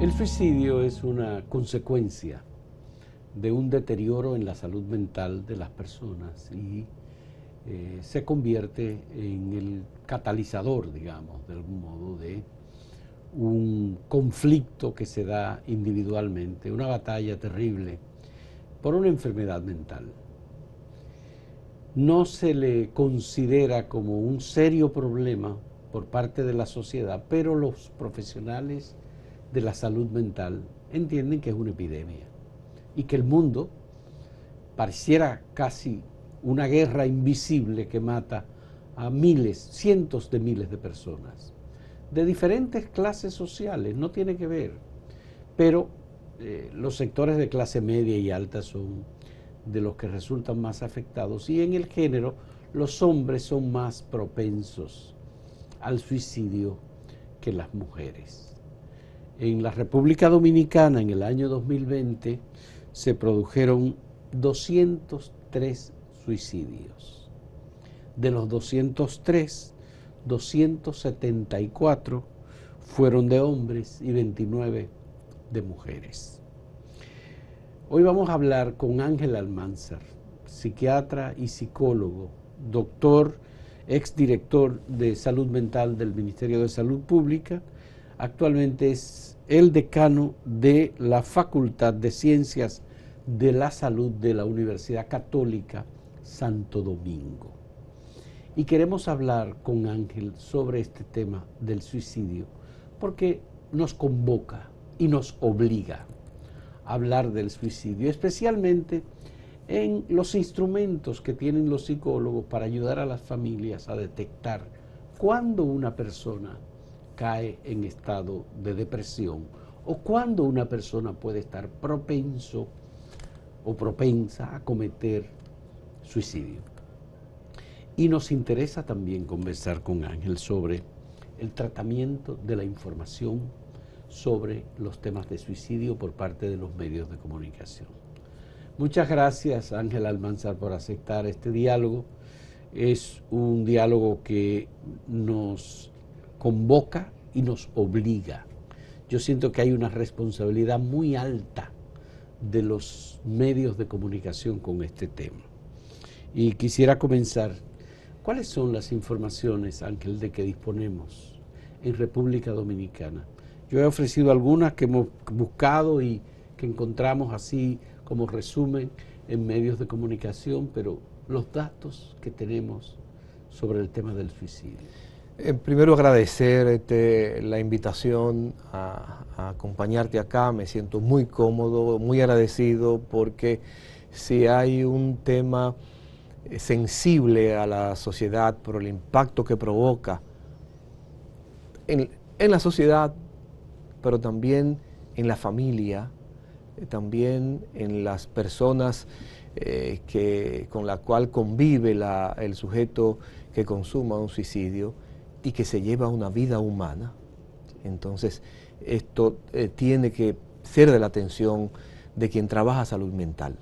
El suicidio es una consecuencia de un deterioro en la salud mental de las personas y se convierte en el catalizador, digamos, de algún modo, de un conflicto que se da individualmente, una batalla terrible por una enfermedad mental. No se le considera como un serio problema por parte de la sociedad, pero los profesionales de la salud mental entienden que es una epidemia y que el mundo pareciera casi una guerra invisible que mata a miles, cientos de miles de personas de diferentes clases sociales, no tiene que ver, pero los sectores de clase media y alta son de los que resultan más afectados, y en el género los hombres son más propensos al suicidio que las mujeres. En la República Dominicana en el año 2020 se produjeron 203 suicidios. De los 203, 274 fueron de hombres y 29 de mujeres. Hoy vamos a hablar con Ángel Almanzar, psiquiatra y psicólogo, doctor, exdirector de salud mental del Ministerio de Salud Pública. Actualmente es el decano de la Facultad de Ciencias de la Salud de la Universidad Católica Santo Domingo. Y queremos hablar con Ángel sobre este tema del suicidio, porque nos convoca y nos obliga a hablar del suicidio, especialmente en los instrumentos que tienen los psicólogos para ayudar a las familias a detectar cuándo una persona cae en estado de depresión o cuándo una persona puede estar propenso o propensa a cometer suicidio. Y nos interesa también conversar con Ángel sobre el tratamiento de la información sobre los temas de suicidio por parte de los medios de comunicación. Muchas gracias, Ángel Almanzar, por aceptar este diálogo. Es un diálogo que nos convoca y nos obliga. Yo siento que hay una responsabilidad muy alta de los medios de comunicación con este tema. Y quisiera comenzar. ¿Cuáles son las informaciones, Ángel, de que disponemos en República Dominicana? Yo he ofrecido algunas que hemos buscado y que encontramos así como resumen en medios de comunicación, pero los datos que tenemos sobre el tema del suicidio. Primero agradecer la invitación a acompañarte acá. Me siento muy cómodo, muy agradecido, porque si hay un tema sensible a la sociedad por el impacto que provoca en la sociedad, pero también en la familia, también en las personas con la cual convive el sujeto que consuma un suicidio y que se lleva una vida humana. Entonces, esto tiene que ser de la atención de quien trabaja salud mental.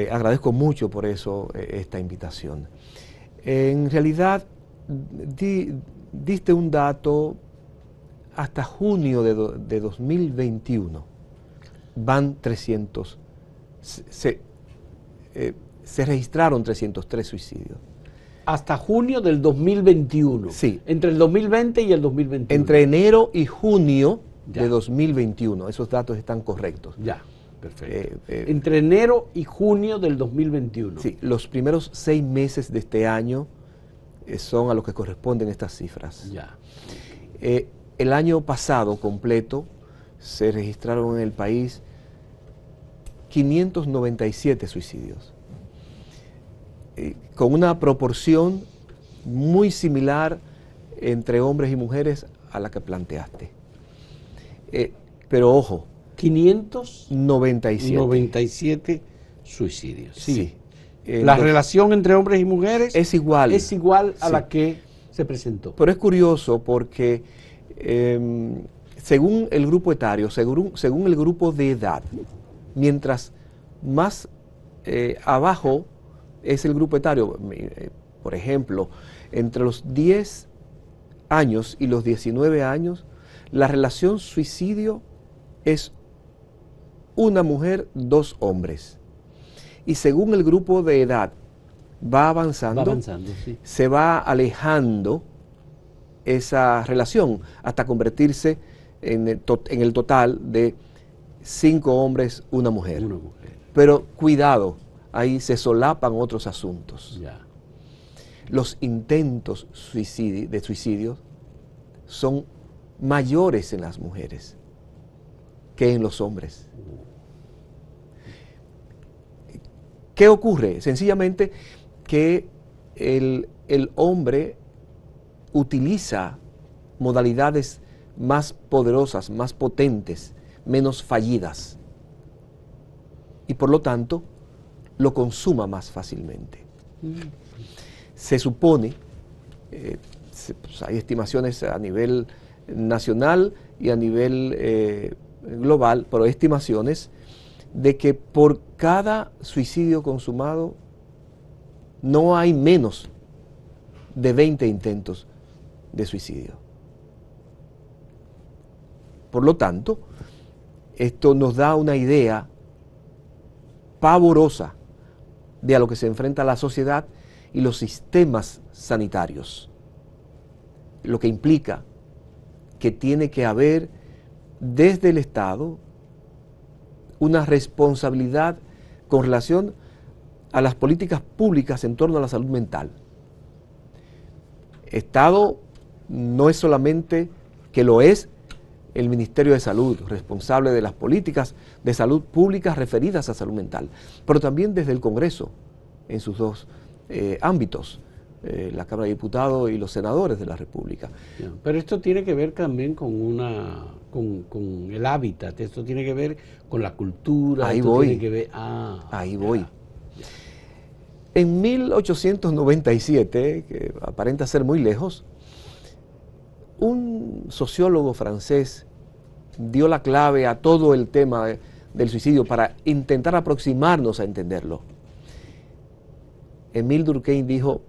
Agradezco mucho por eso esta invitación. En realidad, diste un dato: hasta junio de 2021 van 300, se registraron 303 suicidios. Hasta junio del 2021. Sí. Entre el 2020 y el 2021. Entre enero y junio de 2021, esos datos están correctos. Ya. Perfecto. Entre enero y junio del 2021. Sí, los primeros 6 meses de este año son a los que corresponden estas cifras. Ya. El año pasado completo se registraron en el país 597 suicidios, con una proporción muy similar entre hombres y mujeres a la que planteaste. Pero ojo, 597 suicidios. Sí. La relación entre hombres y mujeres es igual a la que se presentó. Pero es curioso porque según el grupo etario, según el grupo de edad, mientras más abajo es el grupo etario, por ejemplo, entre los 10 años y los 19 años, la relación suicidio es una mujer, 2 hombres. Y según el grupo de edad va avanzando, Sí. se va alejando esa relación hasta convertirse en el total de 5 hombres, una mujer. Una mujer. Pero cuidado, ahí se solapan otros asuntos. Ya. Los intentos de suicidio son mayores en las mujeres que en los hombres. ¿Qué ocurre? Sencillamente que el hombre utiliza modalidades más poderosas, más potentes, menos fallidas, y por lo tanto lo consuma más fácilmente. Se supone, pues hay estimaciones a nivel nacional y a nivel global, pero estimaciones de que por cada suicidio consumado no hay menos de 20 intentos de suicidio. Por lo tanto, esto nos da una idea pavorosa de a lo que se enfrenta la sociedad y los sistemas sanitarios, lo que implica que tiene que haber desde el Estado una responsabilidad con relación a las políticas públicas en torno a la salud mental. Estado no es solamente que lo es el Ministerio de Salud, responsable de las políticas de salud públicas referidas a salud mental, pero también desde el Congreso, en sus 2 ámbitos, la Cámara de Diputados y los senadores de la República. Pero esto tiene que ver también con el hábitat, esto tiene que ver con la cultura. Ahí esto voy. Tiene que ver, Ahí voy. En 1897, que aparenta ser muy lejos, un sociólogo francés dio la clave a todo el tema del suicidio para intentar aproximarnos a entenderlo. Émile Durkheim dijo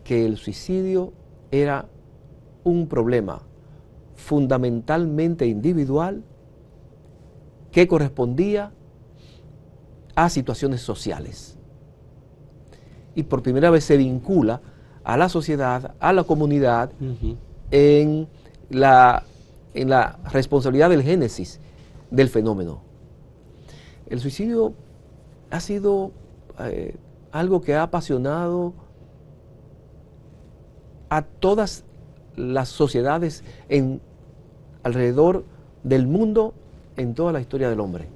que el suicidio era un problema fundamentalmente individual que correspondía a situaciones sociales. Y por primera vez se vincula a la sociedad, a la comunidad, en la responsabilidad del génesis del fenómeno. El suicidio ha sido algo que ha apasionado a todas las sociedades alrededor del mundo en toda la historia del hombre.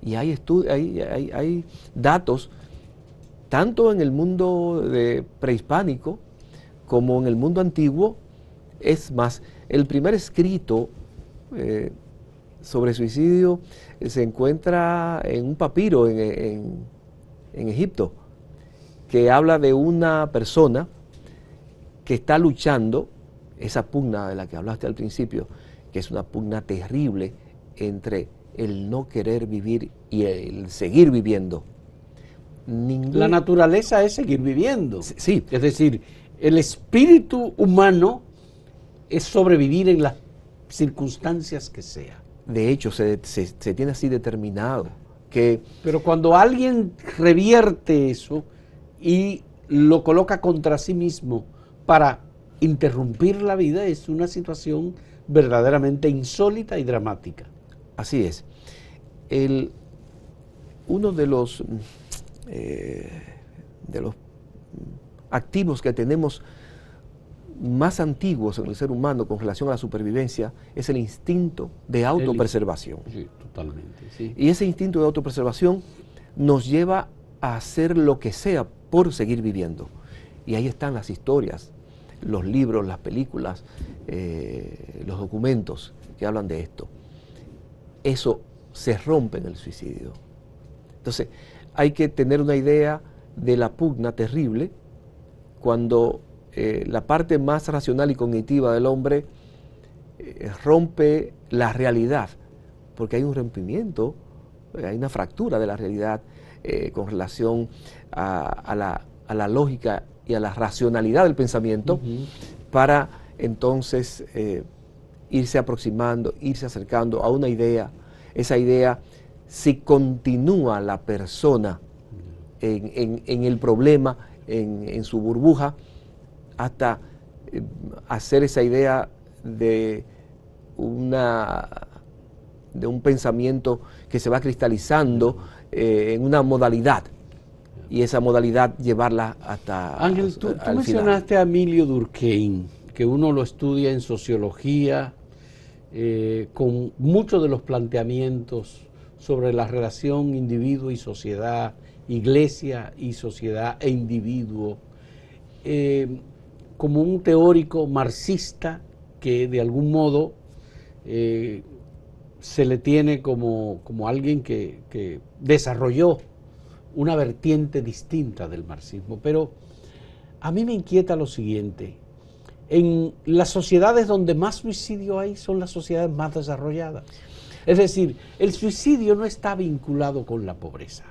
Y hay datos, tanto en el mundo prehispánico como en el mundo antiguo. Es más, el primer escrito sobre suicidio se encuentra en un papiro en Egipto, que habla de una persona que está luchando, esa pugna de la que hablaste al principio, que es una pugna terrible entre el no querer vivir y el seguir viviendo. La naturaleza es seguir viviendo. Sí. Es decir, el espíritu humano es sobrevivir en las circunstancias que sea. De hecho, se tiene así determinado que... Pero cuando alguien revierte eso y lo coloca contra sí mismo para interrumpir la vida, es una situación verdaderamente insólita y dramática. Así es. Uno de los activos que tenemos más antiguos en el ser humano con relación a la supervivencia es el instinto de autopreservación. Sí, totalmente. Sí. Y ese instinto de autopreservación nos lleva a hacer lo que sea por seguir viviendo. Y ahí están las historias, los libros, las películas, los documentos que hablan de esto. Eso se rompe en el suicidio. Entonces, hay que tener una idea de la pugna terrible cuando la parte más racional y cognitiva del hombre rompe la realidad, porque hay un rompimiento, hay una fractura de la realidad con relación a la lógica y a la racionalidad del pensamiento, para entonces irse aproximando, irse acercando a una idea. Esa idea, si continúa la persona en el problema, en su burbuja, hasta hacer esa idea de un pensamiento que se va cristalizando en una modalidad, y esa modalidad llevarla hasta Ángel, tú al mencionaste final. a Emilio Durkheim, que uno lo estudia en sociología, con muchos de los planteamientos sobre la relación individuo y sociedad, iglesia y sociedad e individuo, como un teórico marxista que de algún modo se le tiene como alguien que desarrolló una vertiente distinta del marxismo. Pero a mí me inquieta lo siguiente: en las sociedades donde más suicidio hay son las sociedades más desarrolladas. Es decir, el suicidio no está vinculado con la pobreza,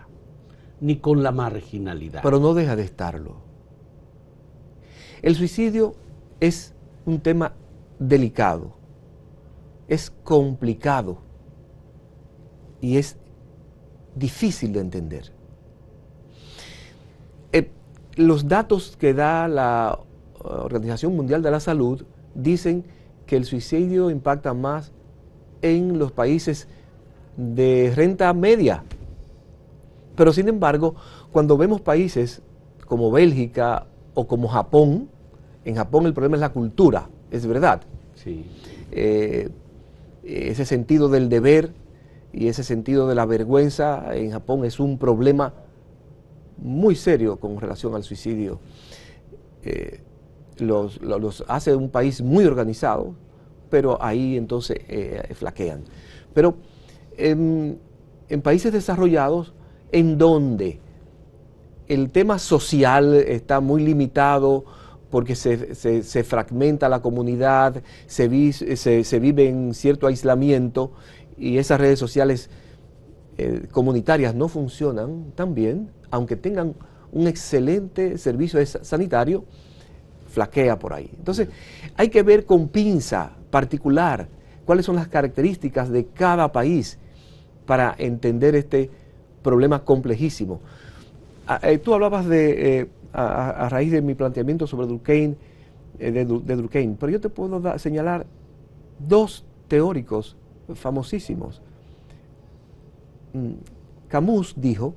ni con la marginalidad. Pero no deja de estarlo. El suicidio es un tema delicado, es complicado y es difícil de entender. Los datos que da la Organización Mundial de la Salud dicen que el suicidio impacta más en los países de renta media. Pero sin embargo, cuando vemos países como Bélgica o como Japón, en Japón el problema es la cultura, es verdad. Sí. Ese sentido del deber y ese sentido de la vergüenza en Japón es un problema muy serio con relación al suicidio. Los hace un país muy organizado, pero ahí entonces flaquean. Pero en países desarrollados, en donde el tema social está muy limitado porque se fragmenta la comunidad, se vive en cierto aislamiento y esas redes sociales comunitarias no funcionan tan bien, aunque tengan un excelente servicio sanitario, flaquea por ahí. Entonces, hay que ver con pinza particular cuáles son las características de cada país para entender este problema complejísimo. Tú hablabas a raíz de mi planteamiento sobre Durkheim, de Durkheim, pero yo te puedo señalar dos teóricos famosísimos. Camus dijo...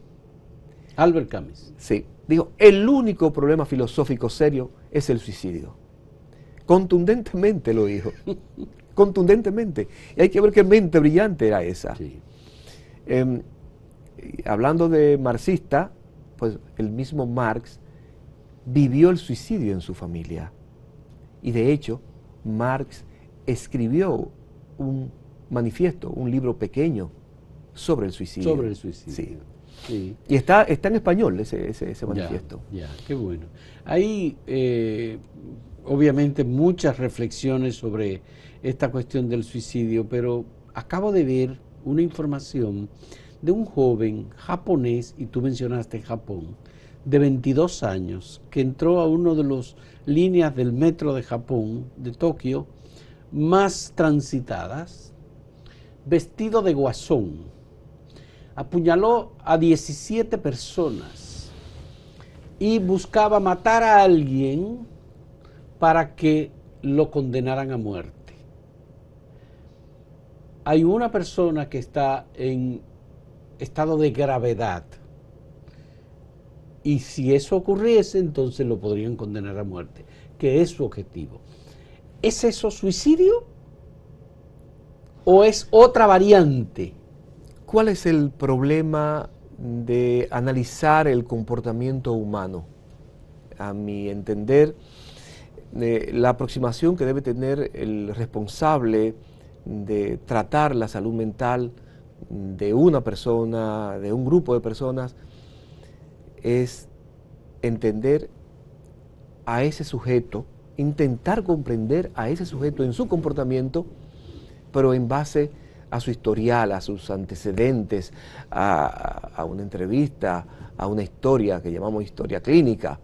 Albert Camus. Sí, dijo, el único problema filosófico serio es el suicidio. Contundentemente lo dijo. Contundentemente. Y hay que ver qué mente brillante era esa. Sí. Hablando de marxista, pues el mismo Marx vivió el suicidio en su familia. Y de hecho, Marx escribió un manifiesto, un libro pequeño sobre el suicidio. Sobre el suicidio. Sí. Sí. Y está en español ese manifiesto. Ya, qué bueno. Hay obviamente muchas reflexiones sobre esta cuestión del suicidio, pero acabo de ver una información de un joven japonés, y tú mencionaste Japón, de 22 años, que entró a una de las líneas del metro de Japón, de Tokio, más transitadas, vestido de guasón. Apuñaló a 17 personas y buscaba matar a alguien para que lo condenaran a muerte. Hay una persona que está en estado de gravedad y si eso ocurriese, entonces lo podrían condenar a muerte, que es su objetivo. ¿Es eso suicidio o es otra variante? ¿Cuál es el problema de analizar el comportamiento humano? A mi entender, la aproximación que debe tener el responsable de tratar la salud mental de una persona, de un grupo de personas, es entender a ese sujeto, intentar comprender a ese sujeto en su comportamiento, pero en base a su historial, a sus antecedentes, a una entrevista, a una historia que llamamos historia clínica.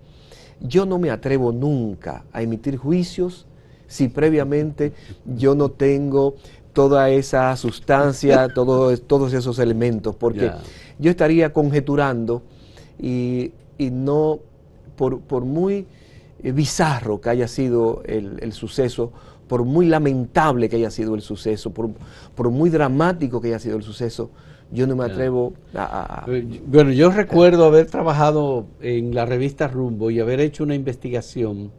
Yo no me atrevo nunca a emitir juicios si previamente yo no tengo toda esa sustancia, todos esos elementos? Porque yo estaría conjeturando y no, por muy bizarro que haya sido el suceso, por muy lamentable que haya sido el suceso, por muy dramático que haya sido el suceso, yo no me atrevo a... Bueno, yo recuerdo haber trabajado en la revista Rumbo y haber hecho una investigación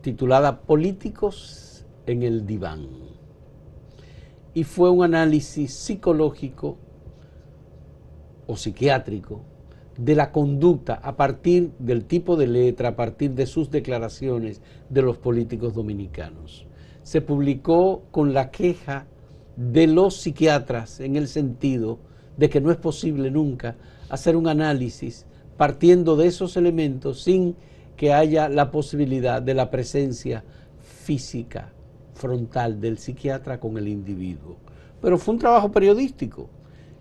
titulada Políticos en el Diván. Y fue un análisis psicológico o psiquiátrico de la conducta a partir del tipo de letra, a partir de sus declaraciones de los políticos dominicanos. Se publicó con la queja de los psiquiatras en el sentido de que no es posible nunca hacer un análisis partiendo de esos elementos sin que haya la posibilidad de la presencia física, frontal del psiquiatra con el individuo. Pero fue un trabajo periodístico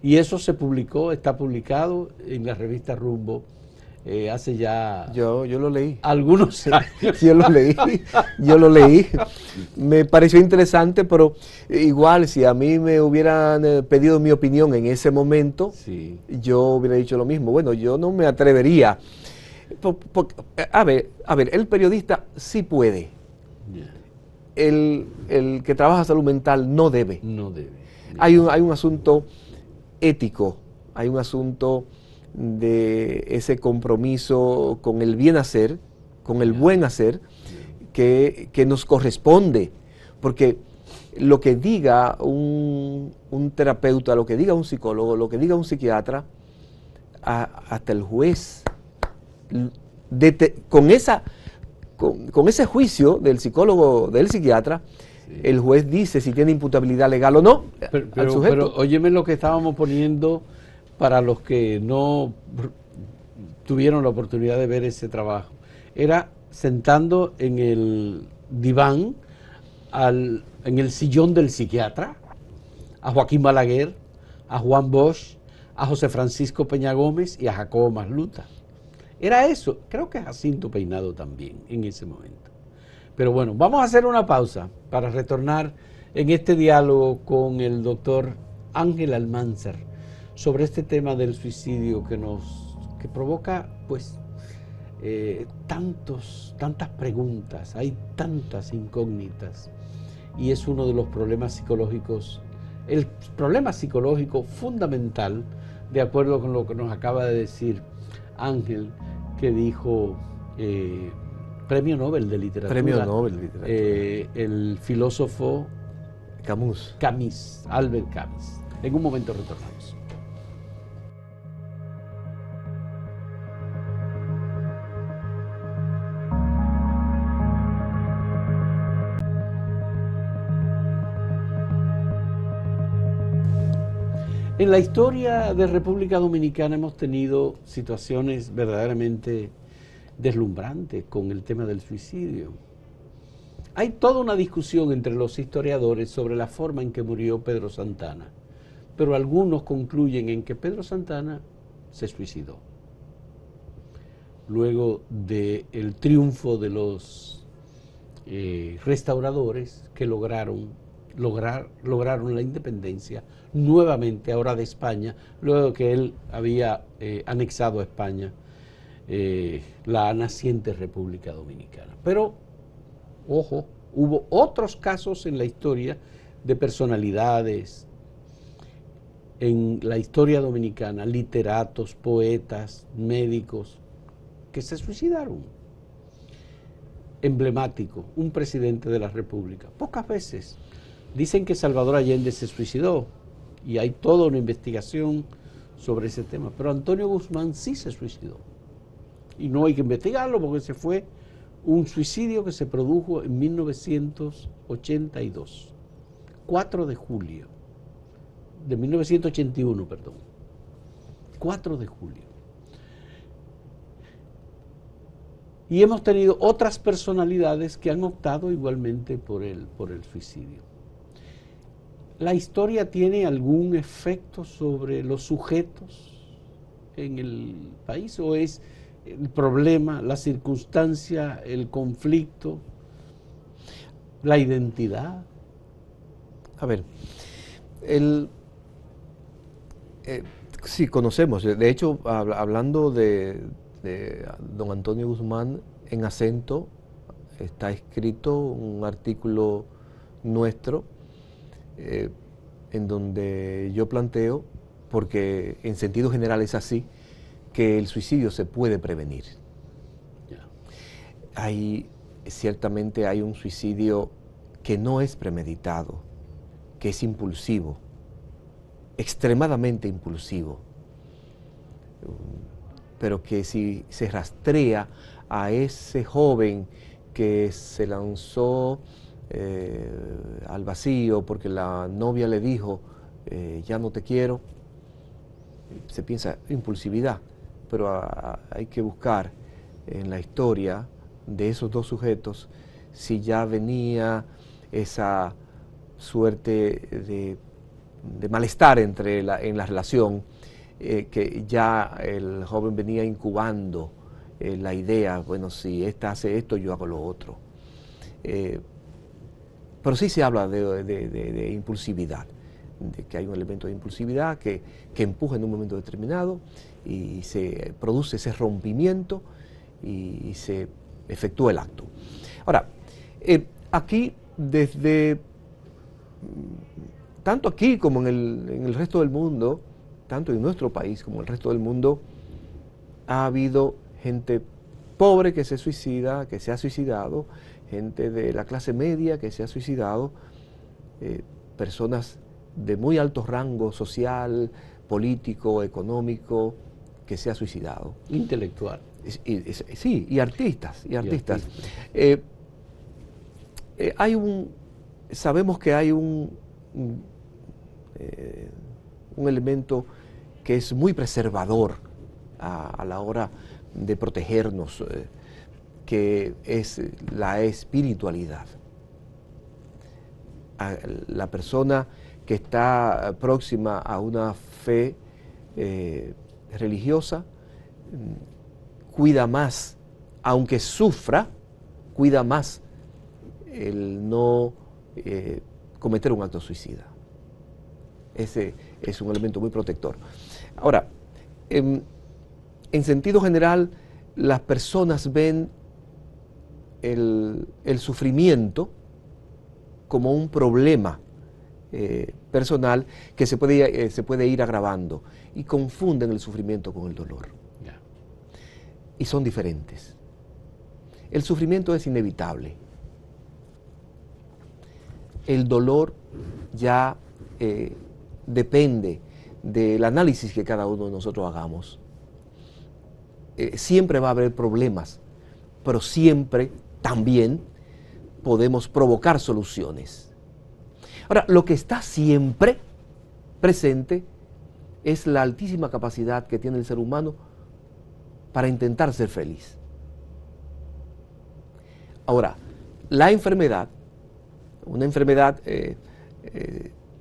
y eso se publicó, está publicado en la revista Rumbo hace ya... Yo lo leí. Algunos años. Yo lo leí. Me pareció interesante, pero igual si a mí me hubieran pedido mi opinión en ese momento, sí, yo hubiera dicho lo mismo. Bueno, yo no me atrevería. A ver, el periodista sí puede. Yeah. El que trabaja salud mental no debe. No debe. Hay un asunto ético, hay un asunto de ese compromiso con el bien hacer, con el buen hacer, que nos corresponde, porque lo que diga un terapeuta, lo que diga un psicólogo, lo que diga un psiquiatra, hasta el juez, con ese juicio del psicólogo, del psiquiatra, sí, el juez dice si tiene imputabilidad legal o no al sujeto. Pero óyeme lo que estábamos poniendo para los que no tuvieron la oportunidad de ver ese trabajo. Era sentando en el diván, en el sillón del psiquiatra, a Joaquín Balaguer, a Juan Bosch, a José Francisco Peña Gómez y a Jacobo Masluta. Era eso, creo que Jacinto Peinado también en ese momento. Pero bueno, vamos a hacer una pausa para retornar en este diálogo con el doctor Ángel Almanzar sobre este tema del suicidio que provoca pues tantas preguntas, hay tantas incógnitas y es uno de los problemas psicológicos, el problema psicológico fundamental, de acuerdo con lo que nos acaba de decir Ángel, que dijo Premio Nobel de Literatura. Premio Nobel de Literatura. El filósofo Camus, Albert Camus. En un momento retornamos. En la historia de República Dominicana hemos tenido situaciones verdaderamente deslumbrantes con el tema del suicidio. Hay toda una discusión entre los historiadores sobre la forma en que murió Pedro Santana, pero algunos concluyen en que Pedro Santana se suicidó. Luego del triunfo de los restauradores que lograron la independencia nuevamente ahora de España, luego que él había anexado a España la naciente República Dominicana. Pero, ojo, hubo otros casos en la historia de personalidades, en la historia dominicana, literatos, poetas, médicos, que se suicidaron. Emblemático, un presidente de la República, pocas veces. Dicen que Salvador Allende se suicidó y hay toda una investigación sobre ese tema, pero Antonio Guzmán sí se suicidó y no hay que investigarlo porque ese fue un suicidio que se produjo en 1982, 4 de julio de 1981, perdón, 4 de julio. Y hemos tenido otras personalidades que han optado igualmente por el suicidio. ¿La historia tiene algún efecto sobre los sujetos en el país o es el problema, la circunstancia, el conflicto? la identidad. A ver, sí, conocemos. De hecho, hablando de don Antonio Guzmán, en Acento está escrito un artículo nuestro en donde yo planteo, porque en sentido general es así, que el suicidio se puede prevenir. Ciertamente hay un suicidio que no es premeditado, que es impulsivo, extremadamente impulsivo, pero que si se rastrea a ese joven que se lanzó al vacío porque la novia le dijo, ya no te quiero, se piensa impulsividad, pero hay que buscar en la historia de esos dos sujetos si ya venía esa suerte de malestar en la relación, que ya el joven venía incubando la idea, bueno, si esta hace esto, yo hago lo otro. Pero sí se habla de impulsividad, de que hay un elemento de impulsividad que empuja en un momento determinado y se produce ese rompimiento y se efectúa el acto. Ahora, aquí tanto aquí como en el resto del mundo, tanto en nuestro país como en el resto del mundo, ha habido gente pobre que se suicida, que se ha suicidado, gente de la clase media que se ha suicidado, personas de muy alto rango social, político, económico, que se ha suicidado. Intelectual. Sí, y artistas. Sabemos que hay un elemento que es muy preservador a la hora de protegernos, que es la espiritualidad. La persona que está próxima a una fe religiosa cuida más, aunque sufra, cuida más el no cometer un acto suicida. Ese es un elemento muy protector. Ahora, en sentido general, las personas ven el sufrimiento como un problema personal que se puede ir agravando y confunden el sufrimiento con el dolor. Yeah. Y son diferentes. El sufrimiento es inevitable. El dolor ya depende del análisis que cada uno de nosotros hagamos. Siempre va a haber problemas, pero siempre también podemos provocar soluciones. Ahora, lo que está siempre presente es la altísima capacidad que tiene el ser humano para intentar ser feliz. Ahora, la enfermedad, una enfermedad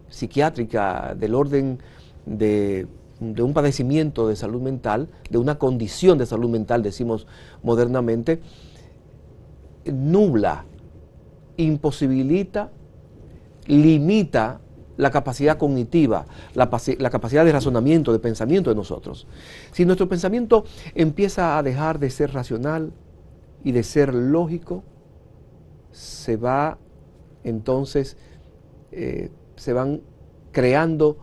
psiquiátrica del orden de un padecimiento de salud mental, de una condición de salud mental, decimos modernamente, nubla, imposibilita, limita la capacidad cognitiva, la capacidad de razonamiento, de pensamiento de nosotros. Si nuestro pensamiento empieza a dejar de ser racional y de ser lógico, se van creando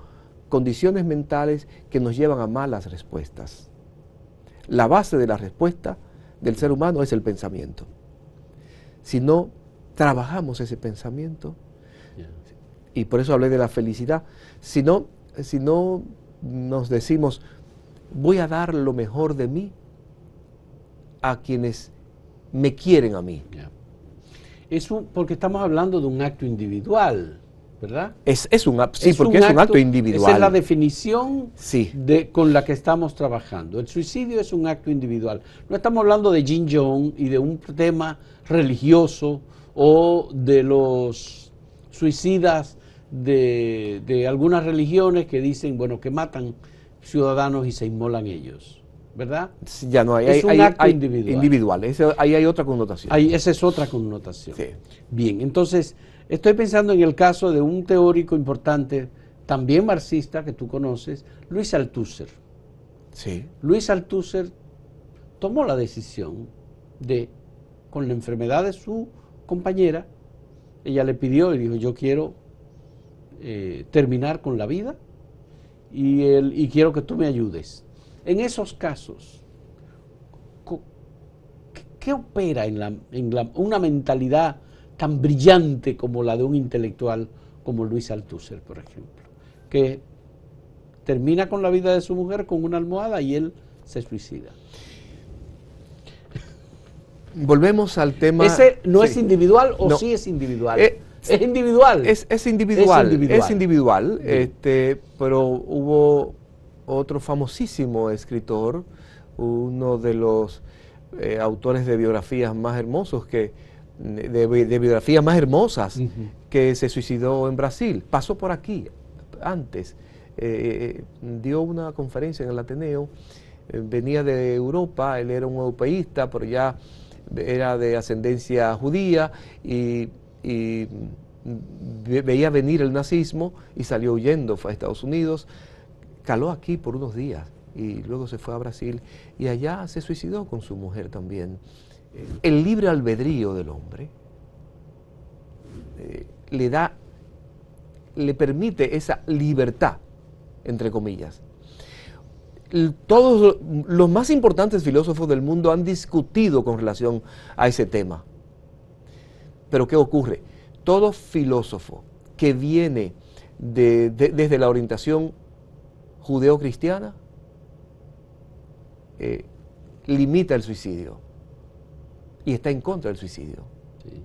condiciones mentales que nos llevan a malas respuestas. La base de la respuesta del ser humano es el pensamiento. Si no trabajamos ese pensamiento, y por eso hablé de la felicidad, si no nos decimos, voy a dar lo mejor de mí a quienes me quieren a mí. Porque estamos hablando de un acto individual, ¿verdad? Sí, porque es un acto individual. Esa es la definición sí. con la que estamos trabajando. El suicidio es un acto individual. No estamos hablando de Jin Jong y de un tema religioso o de los suicidas de algunas religiones que dicen, bueno, que matan ciudadanos y se inmolan ellos. ¿verdad? Sí, ya no hay. Es un acto individual. Individual. Ahí hay otra connotación. Esa es otra connotación. Sí. Bien, entonces estoy pensando en el caso de un teórico importante, también marxista, que tú conoces, Luis Althusser. Sí. Luis Althusser tomó la decisión de, con la enfermedad de su compañera, ella le pidió y dijo, yo quiero terminar con la vida y quiero que tú me ayudes. En esos casos, ¿qué opera en una mentalidad tan brillante como la de un intelectual como Luis Althusser, por ejemplo, que termina con la vida de su mujer con una almohada y él se suicida? Volvemos al tema... ¿Ese no sí. es individual o No. sí es individual? ¿Es individual? Es individual. Es individual, Sí. pero hubo otro famosísimo escritor, uno de los autores de biografías más hermosos de biografías más hermosas, que se suicidó en Brasil. Pasó por aquí antes, dio una conferencia en el Ateneo, venía de Europa, él era un europeísta, pero ya era de ascendencia judía y veía venir el nazismo y salió huyendo, fue a Estados Unidos, caló aquí por unos días y luego se fue a Brasil y allá se suicidó con su mujer también. El libre albedrío del hombre le permite esa libertad, entre comillas. Todos los más importantes filósofos del mundo han discutido con relación a ese tema. Pero ¿qué ocurre? Todo filósofo que viene desde la orientación judeocristiana limita el suicidio y está en contra del suicidio. Sí.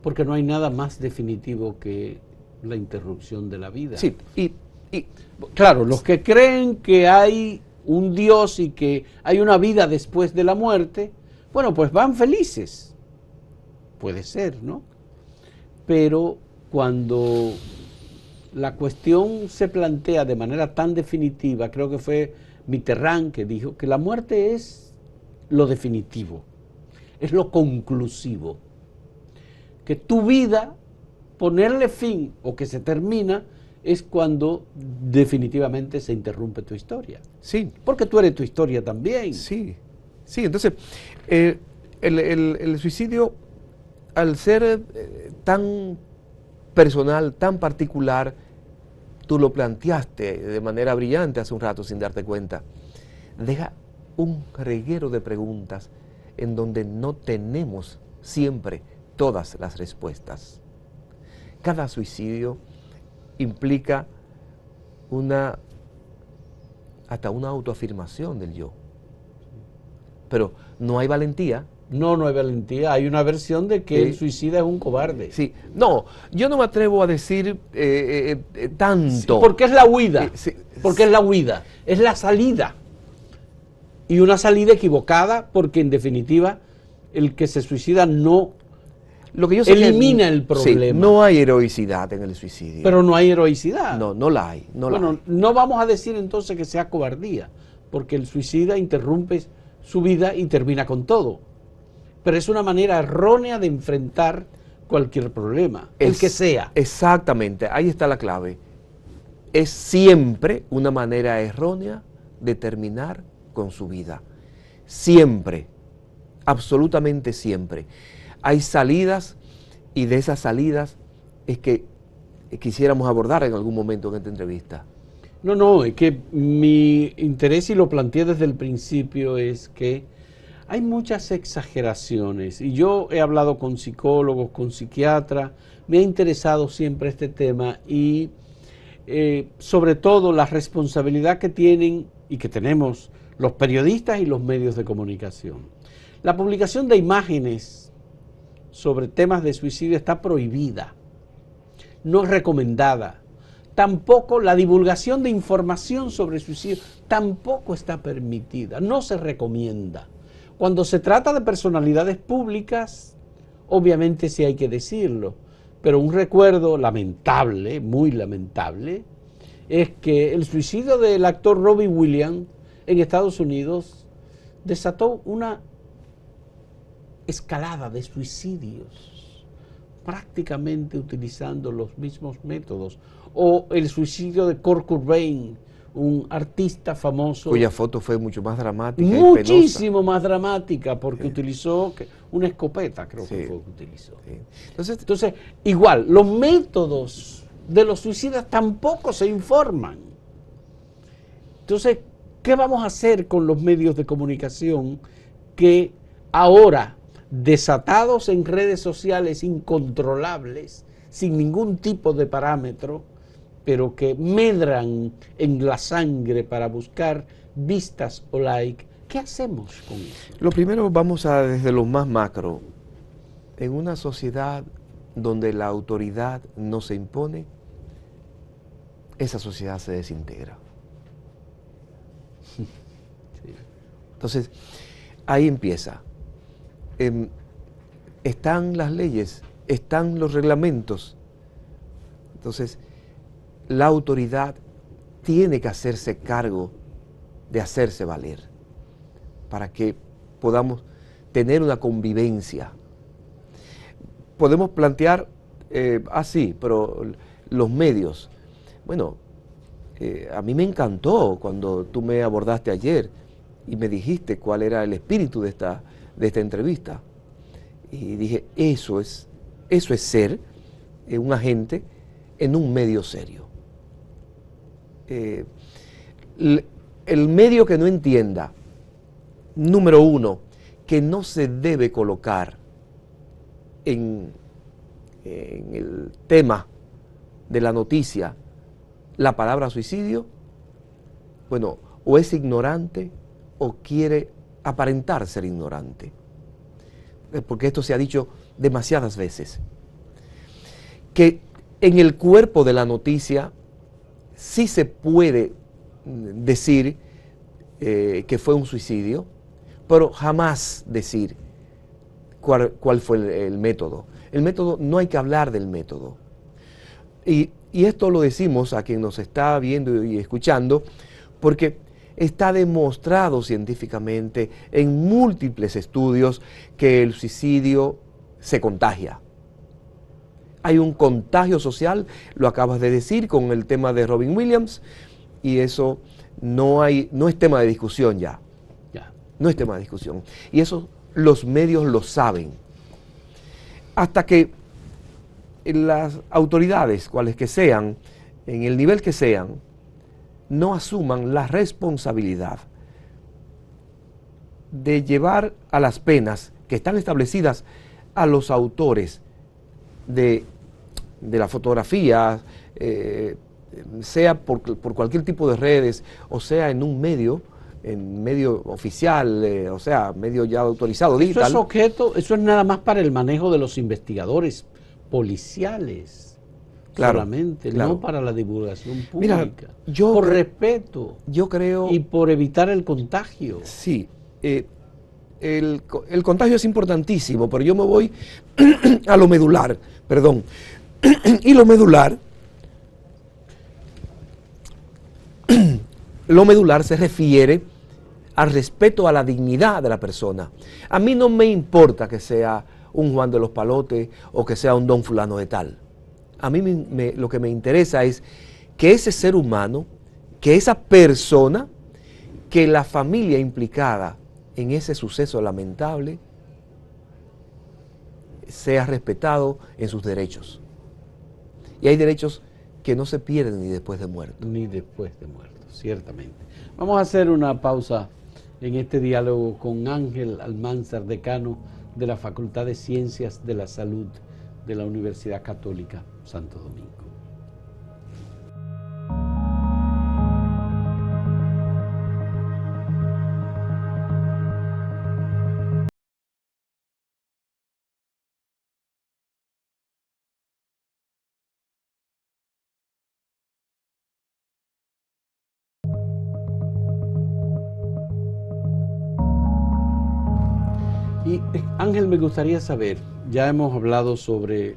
Porque no hay nada más definitivo que la interrupción de la vida. Sí, claro, los que creen que hay un Dios y que hay una vida después de la muerte, bueno, pues van felices. Puede ser, ¿no? Pero cuando la cuestión se plantea de manera tan definitiva, creo que fue Mitterrand que dijo que la muerte es lo definitivo, es lo conclusivo. Que tu vida, ponerle fin o que se termina, es cuando definitivamente se interrumpe tu historia. Sí. Porque tú eres tu historia también. Sí, sí. Entonces, el suicidio, al ser tan personal, tan particular, tú lo planteaste de manera brillante hace un rato sin darte cuenta, deja un reguero de preguntas en donde no tenemos siempre todas las respuestas. Cada suicidio implica hasta una autoafirmación del yo. Pero no hay valentía. No hay valentía. Hay una versión de que el suicida es un cobarde. Sí. No, yo no me atrevo a decir tanto. Sí, porque es la huida. Porque es la huida. Es la salida. Y una salida equivocada porque en definitiva el que se suicida no elimina el problema. Sí, no hay heroicidad en el suicidio. Pero no hay heroicidad. No la hay. No vamos a decir entonces que sea cobardía, porque el suicida interrumpe su vida y termina con todo. Pero es una manera errónea de enfrentar cualquier problema, el que sea. Exactamente, ahí está la clave. Es siempre una manera errónea de terminar con su vida. Siempre, absolutamente siempre. Hay salidas y de esas salidas es que quisiéramos abordar en algún momento en esta entrevista. No, es que mi interés, y lo planteé desde el principio, es que hay muchas exageraciones. Y yo he hablado con psicólogos, con psiquiatras, me ha interesado siempre este tema y sobre todo la responsabilidad que tienen y que tenemos los periodistas y los medios de comunicación. La publicación de imágenes sobre temas de suicidio está prohibida, no es recomendada. Tampoco la divulgación de información sobre suicidio tampoco está permitida, no se recomienda. Cuando se trata de personalidades públicas, obviamente sí hay que decirlo, pero un recuerdo lamentable, muy lamentable, es que el suicidio del actor Robin Williams en Estados Unidos desató una escalada de suicidios, prácticamente utilizando los mismos métodos. O el suicidio de Kurt Cobain, un artista famoso. Cuya foto fue mucho más dramática y muchísimo penosa. más dramática, porque utilizó una escopeta, creo que fue que utilizó. Entonces, igual, los métodos de los suicidas tampoco se informan. Entonces, ¿qué vamos a hacer con los medios de comunicación que ahora, desatados en redes sociales incontrolables, sin ningún tipo de parámetro, pero que medran en la sangre para buscar vistas o like? ¿Qué hacemos con eso? Lo primero, vamos a desde lo más macro. En una sociedad donde la autoridad no se impone, esa sociedad se desintegra. Entonces, ahí empieza. Están las leyes, están los reglamentos. Entonces, la autoridad tiene que hacerse cargo de hacerse valer para que podamos tener una convivencia. Podemos plantear así, pero los medios. Bueno, a mí me encantó cuando tú me abordaste ayer y me dijiste cuál era el espíritu de esta entrevista. Y dije, eso es ser un agente en un medio serio. El medio que no entienda, número uno, que no se debe colocar en el tema de la noticia la palabra suicidio, bueno, o es ignorante o quiere aparentar ser ignorante. Porque esto se ha dicho demasiadas veces. Que en el cuerpo de la noticia sí se puede decir que fue un suicidio, pero jamás decir cuál fue el método. El método, no hay que hablar del método. Y esto lo decimos a quien nos está viendo y escuchando, porque está demostrado científicamente en múltiples estudios que el suicidio se contagia. Hay un contagio social, lo acabas de decir con el tema de Robin Williams, y eso no es tema de discusión ya. No es tema de discusión. Y eso los medios lo saben. Hasta que las autoridades, cuales que sean, en el nivel que sean, no asuman la responsabilidad de llevar a las penas que están establecidas a los autores de la fotografía, sea por cualquier tipo de redes, o sea en medio oficial, o sea, medio ya autorizado, digital. Eso es nada más para el manejo de los investigadores policiales, claro, solamente, claro, no para la divulgación pública. Mira, por respeto, yo creo, y por evitar el contagio. Sí, el contagio es importantísimo, pero yo me voy a lo medular, perdón. Y lo medular se refiere al respeto a la dignidad de la persona. A mí no me importa que sea un Juan de los Palotes o que sea un don fulano de tal. A mí lo que me interesa es que ese ser humano, que esa persona, que la familia implicada en ese suceso lamentable sea respetado en sus derechos. Y hay derechos que no se pierden ni después de muerto. Ni después de muerto, ciertamente. Vamos a hacer una pausa en este diálogo con Ángel Almanzar, decano de la Facultad de Ciencias de la Salud de la Universidad Católica Santo Domingo. Y Ángel, me gustaría saber, ya hemos hablado sobre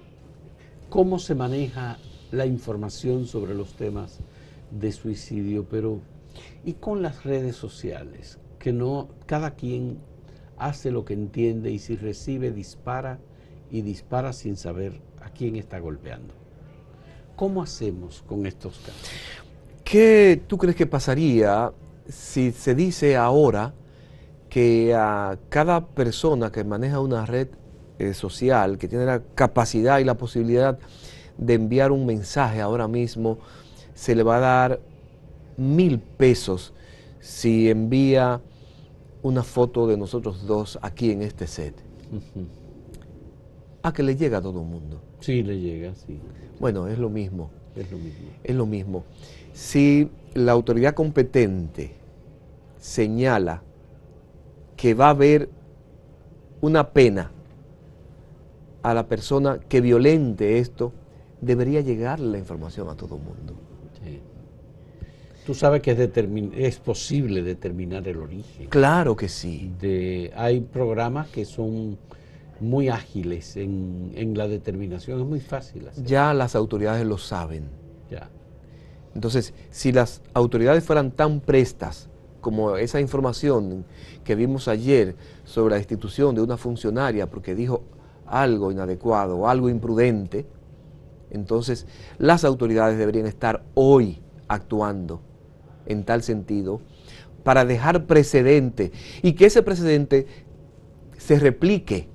cómo se maneja la información sobre los temas de suicidio, pero Y con las redes sociales, que no, cada quien hace lo que entiende y si recibe dispara y dispara sin saber a quién está golpeando. ¿Cómo hacemos con estos casos? ¿Qué tú crees que pasaría si se dice ahora que a cada persona que maneja una red social, que tiene la capacidad y la posibilidad de enviar un mensaje ahora mismo, se le va a dar 1,000 pesos si envía una foto de nosotros dos aquí en este set? A que le llega a todo el mundo. Sí, le llega, sí. Bueno, es lo mismo. Es lo mismo. Es lo mismo. Si la autoridad competente señala que va a haber una pena a la persona que violente esto, debería llegar la información a todo el mundo. Sí. Tú sabes que es posible determinar el origen. Claro que sí. Hay programas que son muy ágiles en la determinación, es muy fácil hacerlo. Ya las autoridades lo saben. Ya. Entonces, si las autoridades fueran tan prestas como esa información que vimos ayer sobre la destitución de una funcionaria porque dijo algo inadecuado o algo imprudente, entonces las autoridades deberían estar hoy actuando en tal sentido para dejar precedente y que ese precedente se replique,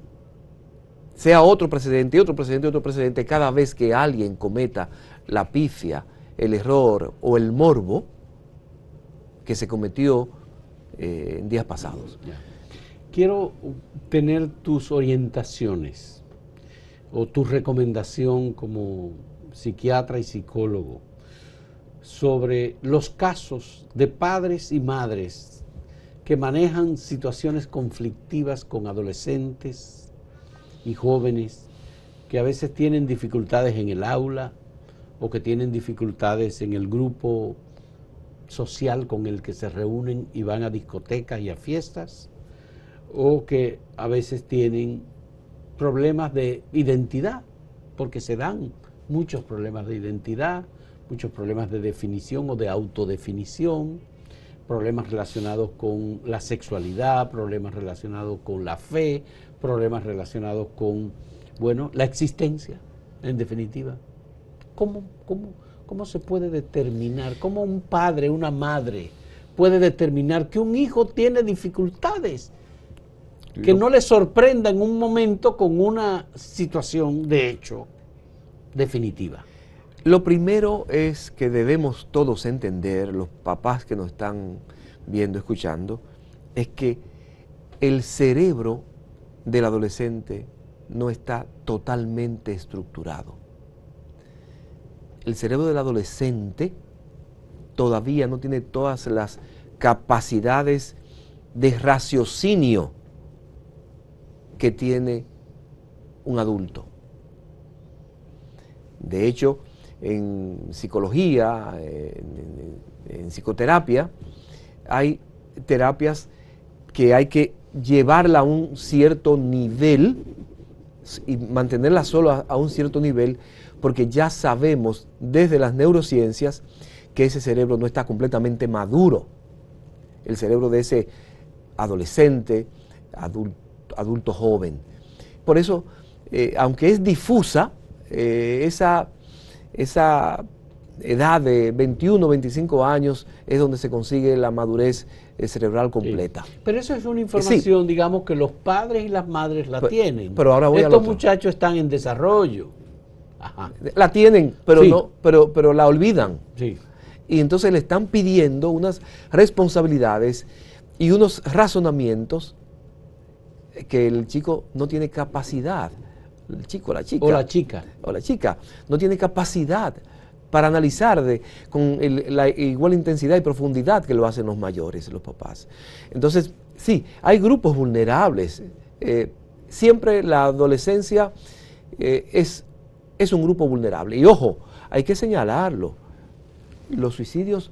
sea otro precedente y otro precedente y otro precedente cada vez que alguien cometa la pifia, el error o el morbo que se cometió en días pasados. Ya. Quiero tener tus orientaciones o tu recomendación como psiquiatra y psicólogo sobre los casos de padres y madres que manejan situaciones conflictivas con adolescentes y jóvenes que a veces tienen dificultades en el aula o que tienen dificultades en el grupo social con el que se reúnen y van a discotecas y a fiestas, o que a veces tienen problemas de identidad, porque se dan muchos problemas de identidad, muchos problemas de definición o de autodefinición, problemas relacionados con la sexualidad, problemas relacionados con la fe, problemas relacionados con, bueno, la existencia, en definitiva. ¿Cómo se puede determinar? ¿Cómo un padre, una madre puede determinar que un hijo tiene dificultades? Que no le sorprenda en un momento con una situación de hecho definitiva. Lo primero es que debemos todos entender, los papás que nos están viendo, escuchando, es que el cerebro del adolescente no está totalmente estructurado. El cerebro del adolescente todavía no tiene todas las capacidades de raciocinio que tiene un adulto. De hecho, en psicología, en psicoterapia, hay terapias que hay que llevarla a un cierto nivel y mantenerla solo a un cierto nivel, porque ya sabemos desde las neurociencias que ese cerebro no está completamente maduro. El cerebro de ese adolescente, adulto joven. Por eso, aunque es difusa, esa edad de 21, 25 años es donde se consigue la madurez cerebral completa. Sí. Pero eso es una información, sí, digamos, que los padres y las madres la tienen. Pero ahora voy Estos muchachos están en desarrollo. Ajá. La tienen, pero sí, pero la olvidan. Sí. Y entonces le están pidiendo unas responsabilidades y unos razonamientos que el chico no tiene capacidad. El chico, la chica. O la chica no tiene capacidad para analizar con la igual intensidad y profundidad que lo hacen los mayores, los papás. Entonces, sí, hay grupos vulnerables. Siempre la adolescencia es un grupo vulnerable. Y ojo, hay que señalarlo. Los suicidios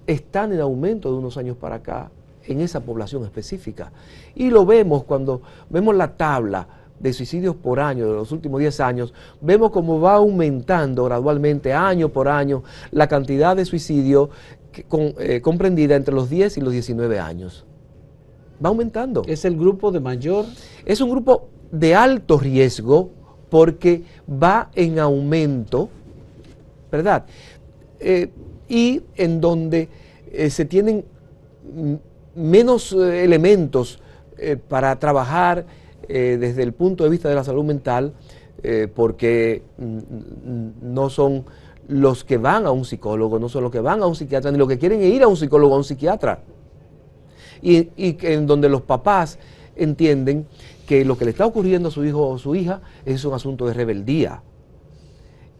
están en aumento de unos años para acá en esa población específica. Y lo vemos cuando vemos la tabla de suicidios por año de los últimos 10 años, vemos cómo va aumentando gradualmente, año por año, la cantidad de suicidios comprendida entre los 10 y los 19 años. Va aumentando. ¿Es el grupo de mayor? Es un grupo de alto riesgo porque va en aumento, ¿verdad? Y en donde se tienen menos elementos para trabajar desde el punto de vista de la salud mental, porque no son los que van a un psicólogo, no son los que van a un psiquiatra, ni los que quieren ir a un psicólogo o a un psiquiatra. Y en donde los papás entienden que lo que le está ocurriendo a su hijo o su hija es un asunto de rebeldía.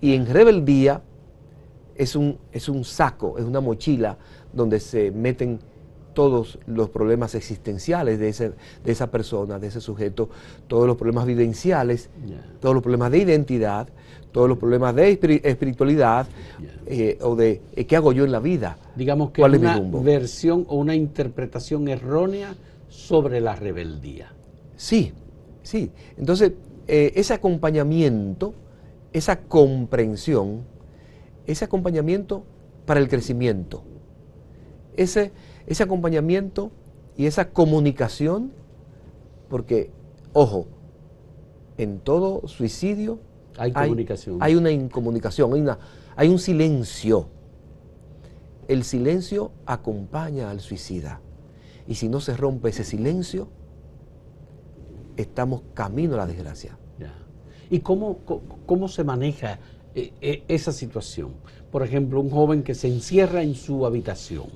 Y en rebeldía es un saco, es una mochila donde se meten todos los problemas existenciales de esa persona, de ese sujeto, todos los problemas vivenciales, todos los problemas de identidad, todos los problemas de espiritualidad, o de ¿qué hago yo en la vida? Digamos que una versión o una interpretación errónea sobre la rebeldía. Sí, sí. Entonces, ese acompañamiento, esa comprensión, ese acompañamiento para el crecimiento, ese acompañamiento y esa comunicación, porque, ojo, en todo suicidio hay comunicación. Hay una incomunicación, hay un silencio. El silencio acompaña al suicida. Y si no se rompe ese silencio, estamos camino a la desgracia. Ya. ¿Y cómo se maneja esa situación? Por ejemplo, un joven que se encierra en su habitación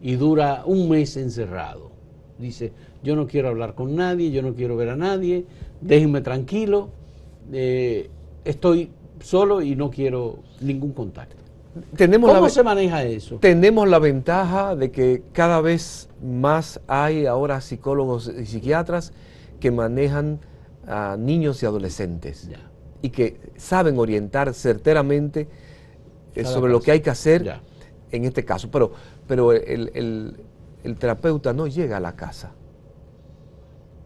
y dura un mes encerrado. Dice, yo no quiero hablar con nadie, yo no quiero ver a nadie, déjenme tranquilo, estoy solo y no quiero ningún contacto. ¿Cómo se maneja eso? Tenemos la ventaja de que cada vez más hay ahora psicólogos y psiquiatras que manejan a niños y adolescentes, ya, y que saben orientar certeramente sobre lo que hay que hacer, ya, en este caso. Pero el terapeuta no llega a la casa.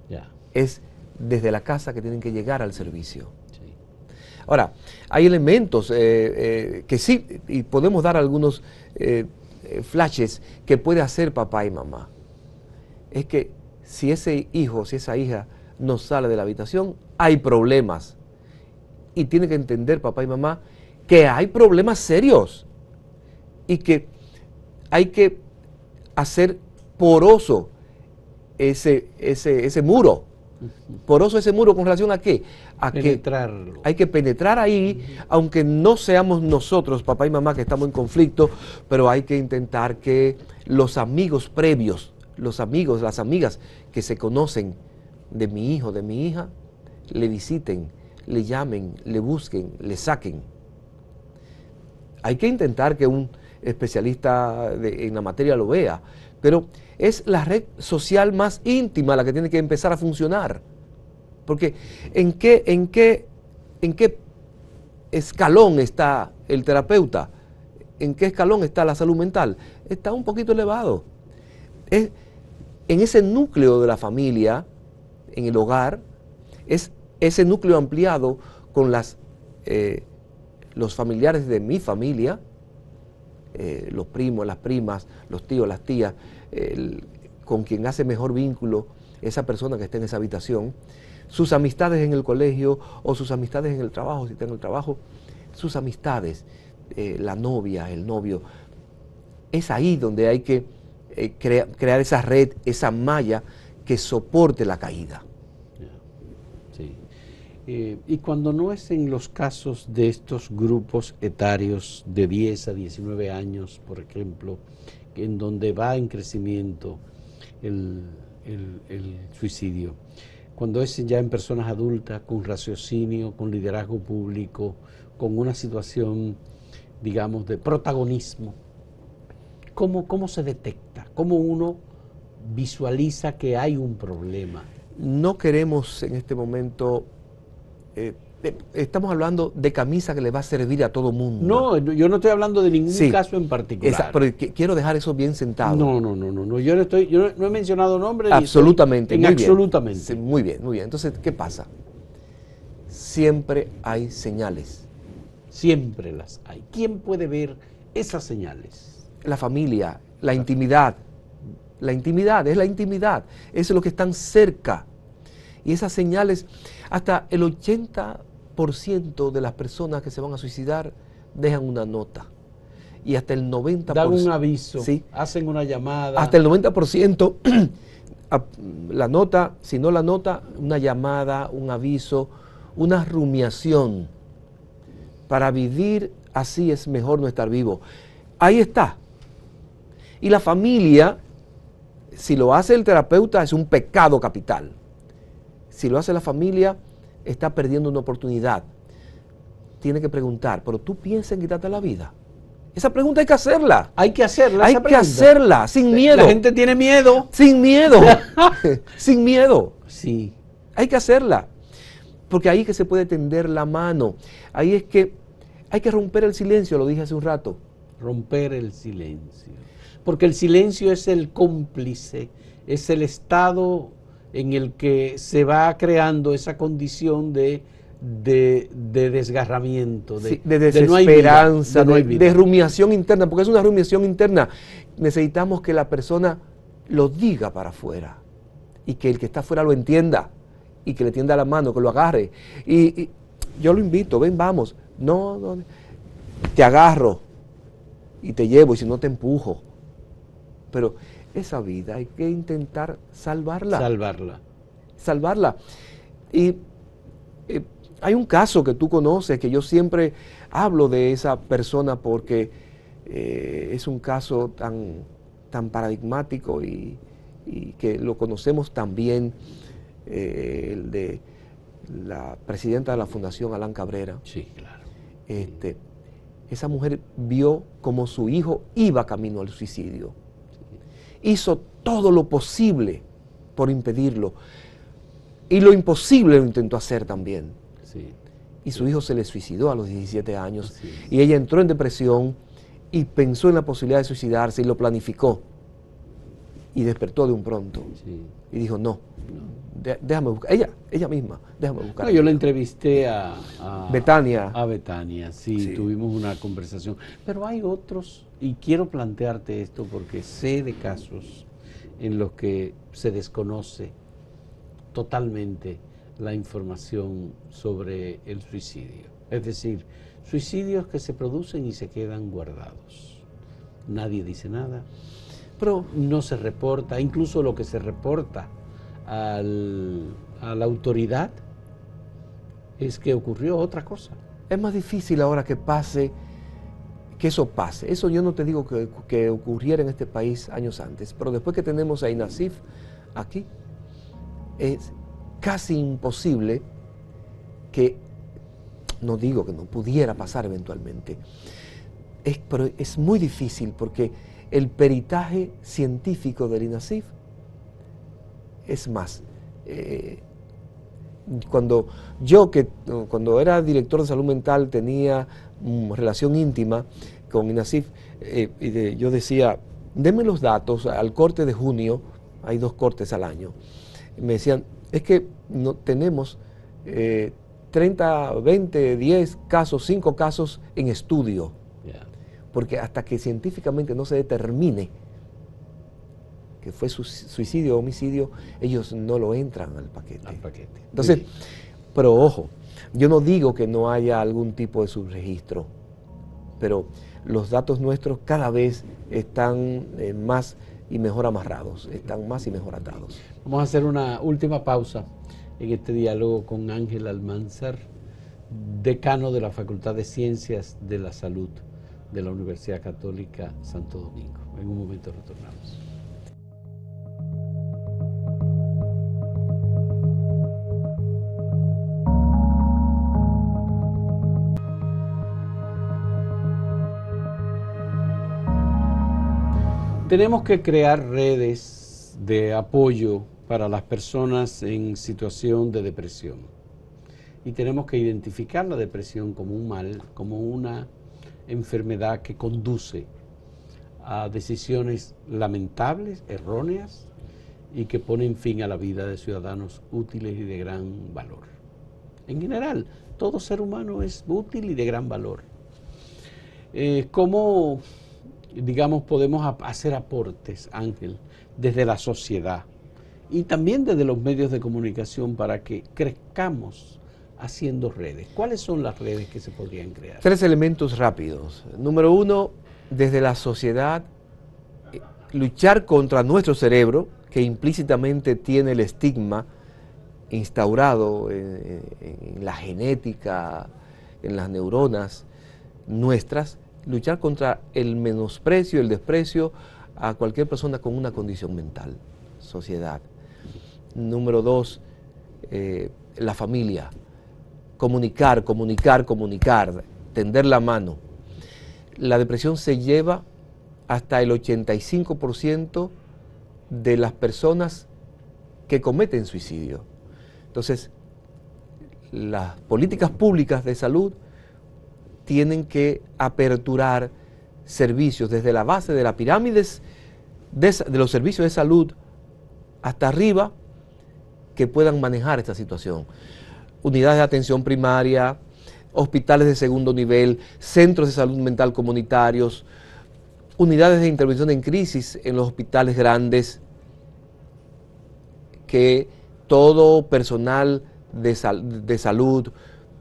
Ya. Es desde la casa que tienen que llegar al servicio. Sí. Ahora, hay elementos que sí, y podemos dar algunos flashes que puede hacer papá y mamá. Es que si ese hijo, si esa hija no sale de la habitación, hay problemas. Y tiene que entender papá y mamá que hay problemas serios y que hay que hacer poroso ese muro. Poroso ese muro, ¿con relación a qué? A penetrarlo. Que hay que penetrar ahí, aunque no seamos nosotros, papá y mamá, que estamos en conflicto, pero hay que intentar que los amigos previos, los amigos, las amigas que se conocen de mi hijo, de mi hija, le visiten, le llamen, le busquen, le saquen. Hay que intentar que un especialista en la materia lo vea, pero es la red social más íntima la que tiene que empezar a funcionar. Porque ¿en qué escalón está el terapeuta? ¿En qué escalón está la salud mental? Está un poquito elevado. En ese núcleo de la familia, en el hogar, es ese núcleo ampliado con los familiares de mi familia, los primos, las primas, los tíos, las tías, con quien hace mejor vínculo esa persona que está en esa habitación, sus amistades en el colegio o sus amistades en el trabajo, si está en el trabajo, sus amistades, la novia, el novio. Es ahí donde hay que crear esa red, esa malla que soporte la caída. Sí. Y cuando no es en los casos de estos grupos etarios de 10 a 19 años, por ejemplo, en donde va en crecimiento el suicidio, cuando es ya en personas adultas, con raciocinio, con liderazgo público, con una situación, digamos, de protagonismo, ¿cómo se detecta? ¿Cómo uno visualiza que hay un problema? No queremos en este momento, estamos hablando de camisa que le va a servir a todo mundo. No, yo no estoy hablando de ningún caso en particular. Pero quiero dejar eso bien sentado. No, yo no he mencionado nombres. Absolutamente. Absolutamente. Sí, muy bien. Entonces, ¿qué pasa? Siempre hay señales. Siempre las hay. ¿Quién puede ver esas señales? la familia, la intimidad. La intimidad, es la intimidad. Eso es lo que están cerca. Y esas señales, hasta el 80% de las personas que se van a suicidar dejan una nota. Y hasta el 90%... Dan un aviso, ¿sí? Hacen una llamada. Hasta el 90%, la nota, si no la nota, una llamada, un aviso, una rumiación. Para vivir así es mejor no estar vivo. Ahí está. Y la familia, si lo hace el terapeuta, es un pecado capital. Si lo hace la familia, está perdiendo una oportunidad. Tiene que preguntar, ¿pero tú piensas en quitarte la vida? Esa pregunta hay que hacerla. Hay que hacerla. Hay que hacerla, sin miedo. La gente tiene miedo. Sin miedo. Sin miedo. Sí. Hay que hacerla. Porque ahí es que se puede tender la mano. Ahí es que hay que romper el silencio, lo dije hace un rato. Romper el silencio. Porque el silencio es el cómplice, es el estado en el que se va creando esa condición de desgarramiento, sí, de desesperanza, no hay vida. De rumiación interna, porque es una rumiación interna. Necesitamos que la persona lo diga para afuera y que el que está afuera lo entienda y que le tienda la mano, que lo agarre. Y yo lo invito, ven, vamos. No, te agarro y te llevo, y si no te empujo. Pero esa vida hay que intentar salvarla. Salvarla. Y hay un caso que tú conoces, que yo siempre hablo de esa persona porque es un caso tan paradigmático y que lo conocemos también, el de la presidenta de la Fundación, Alán Cabrera. Sí, claro. Esa mujer vio como su hijo iba camino al suicidio. Hizo todo lo posible por impedirlo. Y lo imposible lo intentó hacer también. Sí. Y su hijo se le suicidó a los 17 años. Sí. Y ella entró en depresión y pensó en la posibilidad de suicidarse y lo planificó. Y despertó de un pronto. Sí. Y dijo, no, déjame buscar. Ella misma, déjame buscar. No, yo la entrevisté a Betania. A Betania, sí, tuvimos una conversación. Pero hay otros, y quiero plantearte esto porque sé de casos en los que se desconoce totalmente la información sobre el suicidio. Es decir, suicidios que se producen y se quedan guardados. Nadie dice nada, pero no se reporta, incluso lo que se reporta a la autoridad es que ocurrió otra cosa. Es más difícil ahora que eso pase. Eso yo no te digo que ocurriera en este país años antes, pero después que tenemos a INASIF aquí, es casi imposible que, no digo que no pudiera pasar eventualmente, pero es muy difícil porque el peritaje científico del INASIF es más. Cuando era director de salud mental tenía relación íntima con INASIF, yo decía, denme los datos al corte de junio, hay 2 cortes al año. Me decían, es que no tenemos 30, 20, 10 casos, 5 casos en estudio. Yeah. Porque hasta que científicamente no se determine que fue suicidio o homicidio, ellos no lo entran al paquete. Entonces, pero ojo, yo no digo que no haya algún tipo de subregistro, pero los datos nuestros cada vez están más y mejor amarrados, están más y mejor atados. Vamos a hacer una última pausa en este diálogo con Ángel Almanzar, decano de la Facultad de Ciencias de la Salud de la Universidad Católica Santo Domingo. En un momento retornamos. Tenemos que crear redes de apoyo para las personas en situación de depresión. Y tenemos que identificar la depresión como un mal, como una enfermedad que conduce a decisiones lamentables, erróneas, y que ponen fin a la vida de ciudadanos útiles y de gran valor. En general, todo ser humano es útil y de gran valor. ¿Cómo digamos, podemos hacer aportes, Ángel, desde la sociedad y también desde los medios de comunicación para que crezcamos haciendo redes? ¿Cuáles son las redes que se podrían crear? 3 elementos rápidos. Número 1, desde la sociedad, luchar contra nuestro cerebro, que implícitamente tiene el estigma instaurado en la genética, en las neuronas nuestras, luchar contra el menosprecio, el desprecio a cualquier persona con una condición mental, sociedad. Número 2, la familia, comunicar, tender la mano. La depresión se lleva hasta el 85% de las personas que cometen suicidio. Entonces, las políticas públicas de salud tienen que aperturar servicios desde la base de las pirámides de los servicios de salud hasta arriba que puedan manejar esta situación. Unidades de atención primaria, hospitales de segundo nivel, centros de salud mental comunitarios, unidades de intervención en crisis en los hospitales grandes, que todo personal de salud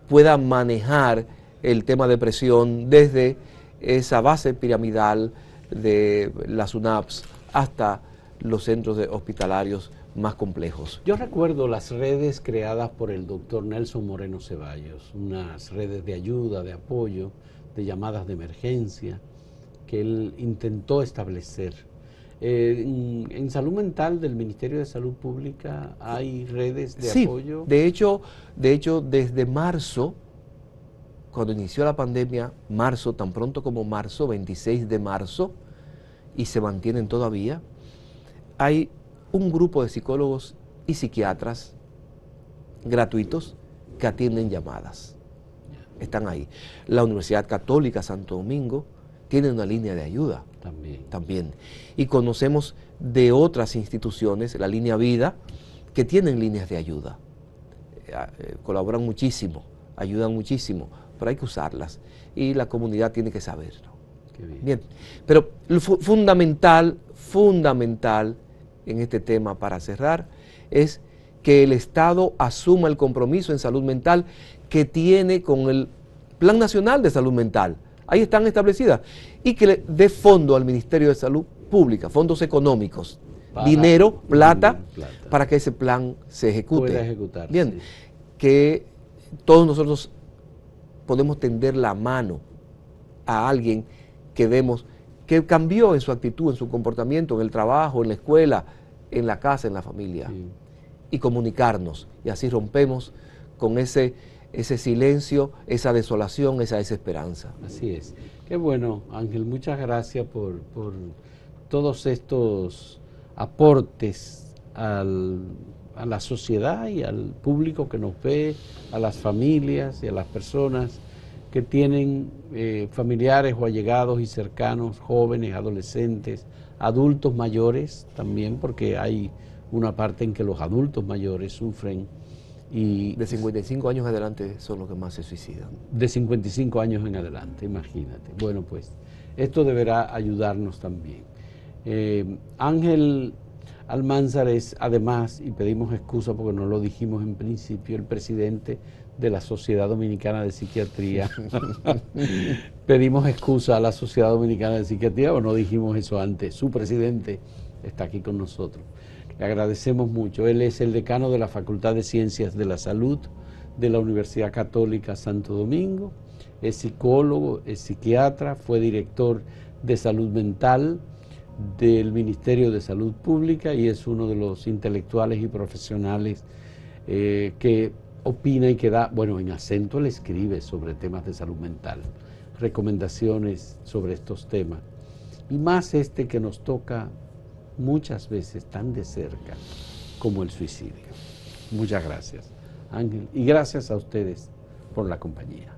pueda manejar el tema de depresión desde esa base piramidal de las UNAPS hasta los centros hospitalarios más complejos. Yo recuerdo las redes creadas por el doctor Nelson Moreno Ceballos, unas redes de ayuda, de apoyo, de llamadas de emergencia, que él intentó establecer. En salud mental del Ministerio de Salud Pública hay redes de apoyo. De hecho, desde marzo, cuando inició la pandemia, tan pronto como marzo, 26 de marzo, y se mantienen todavía, hay un grupo de psicólogos y psiquiatras gratuitos que atienden llamadas. Están ahí. La Universidad Católica Santo Domingo tiene una línea de ayuda. También. Y conocemos de otras instituciones, la Línea Vida, que tienen líneas de ayuda. Colaboran muchísimo, ayudan muchísimo, pero hay que usarlas. Y la comunidad tiene que saberlo. Bien. Pero lo fundamental en este tema, para cerrar, es que el Estado asuma el compromiso en salud mental que tiene con el Plan Nacional de Salud Mental. Ahí están establecidas. Y que le dé fondo al Ministerio de Salud Pública, fondos económicos, dinero, plata, para que ese plan se ejecute. Pueda ejecutarse. Bien, que todos nosotros podemos tender la mano a alguien que vemos que cambió en su actitud, en su comportamiento, en el trabajo, en la escuela, en la casa, en la familia, y comunicarnos, y así rompemos con ese silencio, esa desolación, esa desesperanza. Así es. Qué bueno, Ángel, muchas gracias por todos estos aportes a la sociedad y al público que nos ve, a las familias y a las personas que tienen familiares o allegados y cercanos, jóvenes, adolescentes, adultos mayores también, porque hay una parte en que los adultos mayores sufren. Y de 55 años en adelante son los que más se suicidan. De 55 años en adelante, imagínate. Bueno, pues esto deberá ayudarnos también. Ángel Almanzar es además, y pedimos excusa porque no lo dijimos en principio, el presidente de la Sociedad Dominicana de Psiquiatría. Pedimos excusa a la Sociedad Dominicana de Psiquiatría, o no dijimos eso antes. Su presidente está aquí con nosotros. Le agradecemos mucho. Él es el decano de la Facultad de Ciencias de la Salud de la Universidad Católica Santo Domingo. Es psicólogo, es psiquiatra, fue director de salud mental del Ministerio de Salud Pública y es uno de los intelectuales y profesionales que opina y que da, bueno, en acento él escribe sobre temas de salud mental, recomendaciones sobre estos temas. Y más este que nos toca muchas veces tan de cerca como el suicidio. Muchas gracias, Ángel, y gracias a ustedes por la compañía.